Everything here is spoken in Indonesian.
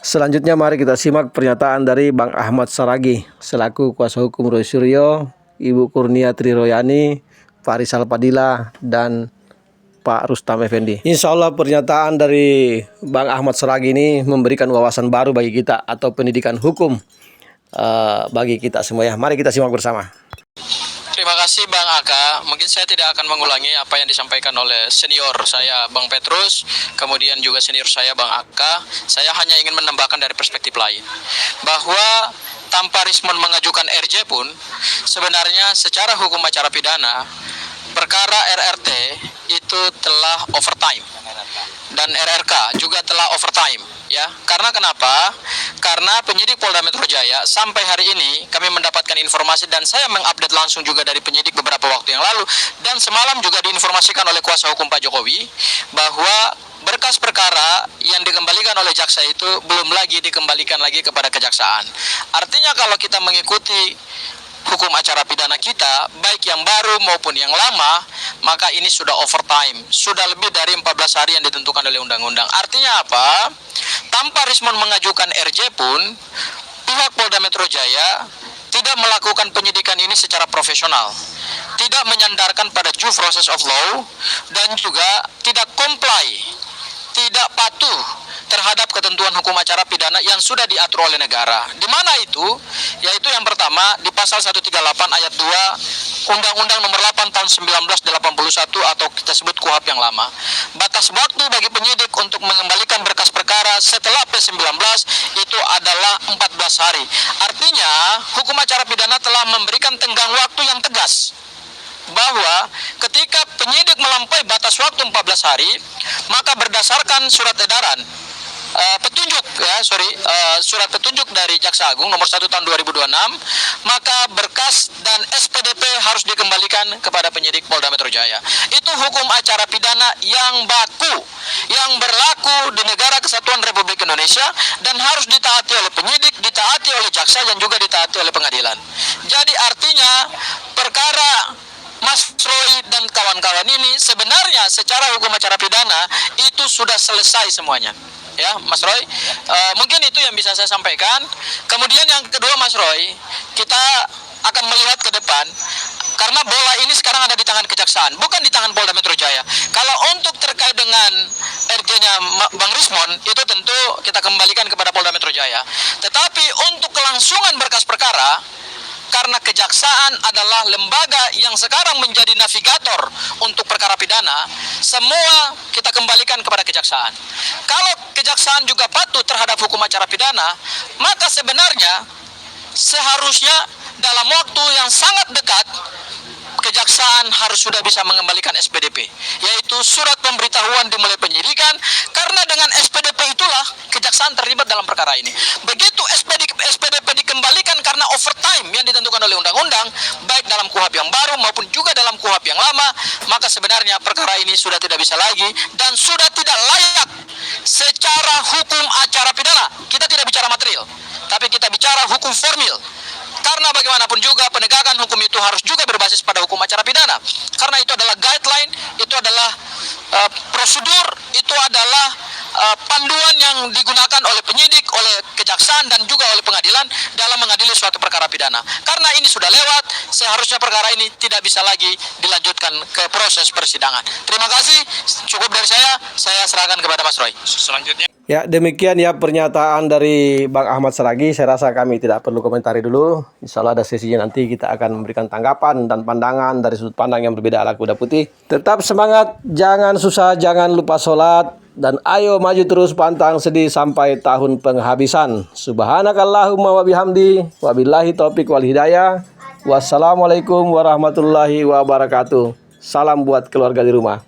Selanjutnya mari kita simak pernyataan dari Bang Ahmad Saragi selaku kuasa hukum Roy Suryo, Ibu Kurnia Triroyani, Pak Rizal Padilla, dan Pak Rustam Effendi. Insya Allah pernyataan dari Bang Ahmad Saragi ini memberikan wawasan baru bagi kita atau pendidikan hukum bagi kita semua ya. Mari kita simak bersama. Terima kasih Bang Aka. Mungkin saya tidak akan mengulangi apa yang disampaikan oleh senior saya Bang Petrus, kemudian juga senior saya Bang Aka. Saya hanya ingin menambahkan dari perspektif lain, bahwa tanpa Rismon mengajukan RJ pun, sebenarnya secara hukum acara pidana, perkara RRT itu telah overtime dan RRK juga telah overtime ya. Karena kenapa? Karena penyidik Polda Metro Jaya sampai hari ini kami mendapatkan informasi, dan saya mengupdate langsung juga dari penyidik beberapa waktu yang lalu, dan semalam juga diinformasikan oleh kuasa hukum Pak Jokowi bahwa berkas perkara yang dikembalikan oleh jaksa itu belum lagi dikembalikan lagi kepada kejaksaan. Artinya kalau kita mengikuti hukum acara pidana kita, baik yang baru maupun yang lama, maka ini sudah overtime, sudah lebih dari 14 hari yang ditentukan oleh undang-undang. Artinya apa? Tanpa Rismon mengajukan RJ pun, pihak Polda Metro Jaya tidak melakukan penyidikan ini secara profesional, tidak menyandarkan pada due process of law, dan juga tidak comply, tidak patuh terhadap ketentuan hukum acara pidana yang sudah diatur oleh negara. Di mana itu? Yaitu yang pertama di pasal 138 ayat 2 Undang-Undang Nomor 8 tahun 1981 atau kita sebut KUHP yang lama. Batas waktu bagi penyidik untuk mengembalikan berkas perkara setelah P19 itu adalah 14 hari. Artinya, hukum acara pidana telah memberikan tenggang waktu yang tegas, bahwa ketika penyidik melampaui batas waktu 14 hari, maka berdasarkan surat edaran surat petunjuk dari Jaksa Agung nomor 1 tahun 2026, maka berkas dan SPDP harus dikembalikan kepada penyidik Polda Metro Jaya. Itu hukum acara pidana yang baku, yang berlaku di negara kesatuan Republik Indonesia, dan harus ditaati oleh penyidik, ditaati oleh jaksa, dan juga ditaati oleh pengadilan. Jadi artinya perkara Mas Roy dan kawan-kawan ini sebenarnya secara hukum acara pidana itu sudah selesai semuanya. Ya, Mas Roy, mungkin itu yang bisa saya sampaikan. Kemudian yang kedua, Mas Roy, kita akan melihat ke depan, karena bola ini sekarang ada di tangan kejaksaan, bukan di tangan Polda Metro Jaya. Kalau untuk terkait dengan RJ-nya Bang Rismon, itu tentu kita kembalikan kepada Polda Metro Jaya. Tetapi untuk kelangsungan berkas perkara, karena kejaksaan adalah lembaga yang sekarang menjadi navigator untuk perkara pidana, semua kita kembalikan kepada kejaksaan. Kalau kejaksaan juga patuh terhadap hukum acara pidana, maka sebenarnya seharusnya dalam waktu yang sangat dekat kejaksaan harus sudah bisa mengembalikan SPDP, yaitu surat pemberitahuan dimulai penyidikan, karena dengan SPDP itulah kejaksaan terlibat dalam perkara ini. Begitu SPDP dikembalikan karena overtime yang ditentukan oleh undang-undang, baik dalam KUHP yang baru maupun juga dalam KUHP yang lama, maka sebenarnya perkara ini sudah tidak bisa lagi dan sudah tidak layak secara hukum acara pidana. Kita tidak bicara material, tapi kita bicara hukum formil. Karena bagaimanapun juga penegakan hukum itu harus juga berbasis pada hukum acara pidana. Karena itu adalah guideline, itu adalah prosedur, itu adalah panduan yang digunakan oleh penyidik, oleh kejaksaan, dan juga oleh pengadilan dalam mengadili suatu perkara pidana. Karena ini sudah lewat, seharusnya perkara ini tidak bisa lagi dilanjutkan ke proses persidangan. Terima kasih, cukup dari saya serahkan kepada Mas Roy. Selanjutnya. Ya, demikian ya pernyataan dari Bang Ahmad Saragi. Saya rasa kami tidak perlu komentari dulu. Insya Allah ada sesinya, nanti kita akan memberikan tanggapan dan pandangan dari sudut pandang yang berbeda ala kuda putih. Tetap semangat, jangan susah, jangan lupa sholat, dan ayo maju terus pantang sedih sampai tahun penghabisan. Subhanakallahumma wa bihamdi, wabillahi taufiq wal hidayah. Wassalamualaikum warahmatullahi wabarakatuh. Salam buat keluarga di rumah.